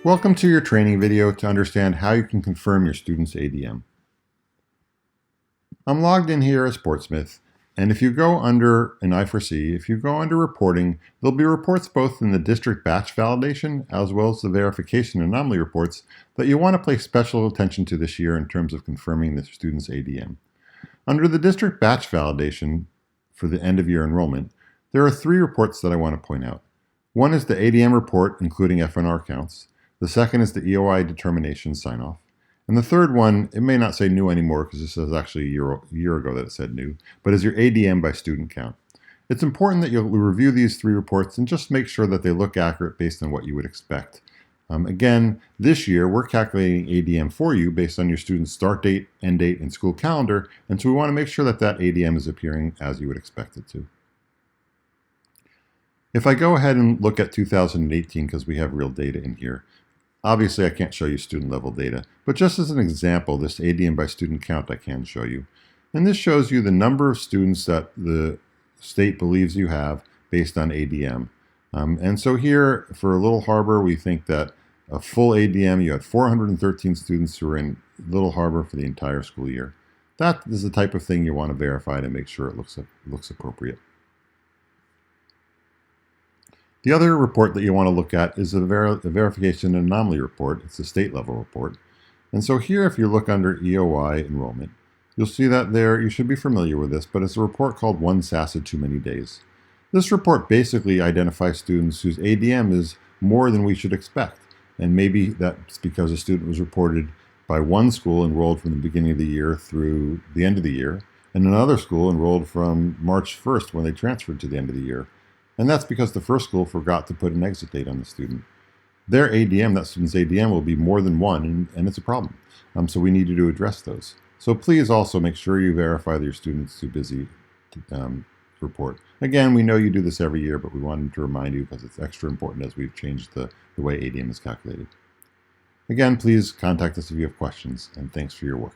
Welcome to your training video to understand how you can confirm your student's ADM. I'm logged in here as Sportsmith, and if you go under an I4C, if you go under reporting, there'll be reports both in the district batch validation as well as the verification anomaly reports that you want to pay special attention to this year in terms of confirming the student's ADM. Under the district batch validation for the end of year enrollment, there are three reports that I want to point out. One is the ADM report, including FNR counts. The second is the EOI determination sign-off. And the third one, it may not say new anymore because this is actually a year ago that it said new, but is your ADM by student count. It's important that you'll review these three reports and just make sure that they look accurate based on what you would expect. Again, this year we're calculating ADM for you based on your student's start date, end date, and school calendar, and so we want to make sure that that ADM is appearing as you would expect it to. If I go ahead and look at 2018, because we have real data in here, obviously I can't show you student level data, but just as an example, this ADM by student count I can show you. And this shows you the number of students that the state believes you have based on ADM. And so here for Little Harbor, we think that a full ADM, you had 413 students who were in Little Harbor for the entire school year. That is the type of thing you want to verify to make sure it looks appropriate. The other report that you want to look at is a verification anomaly report. It's a state level report. And so here, if you look under EOI enrollment, you'll see that there, you should be familiar with this, but it's a report called One SASA Too Many Days. This report basically identifies students whose ADM is more than we should expect. And maybe that's because a student was reported by one school enrolled from the beginning of the year through the end of the year, and another school enrolled from March 1st when they transferred to the end of the year. And that's because the first school forgot to put an exit date on the student. Their ADM, that student's ADM, will be more than one, and it's a problem. So we needed to address those. So please also make sure you verify that your student's too busy to report. Again, we know you do this every year, but we wanted to remind you because it's extra important as we've changed the way ADM is calculated. Again, please contact us if you have questions, and thanks for your work.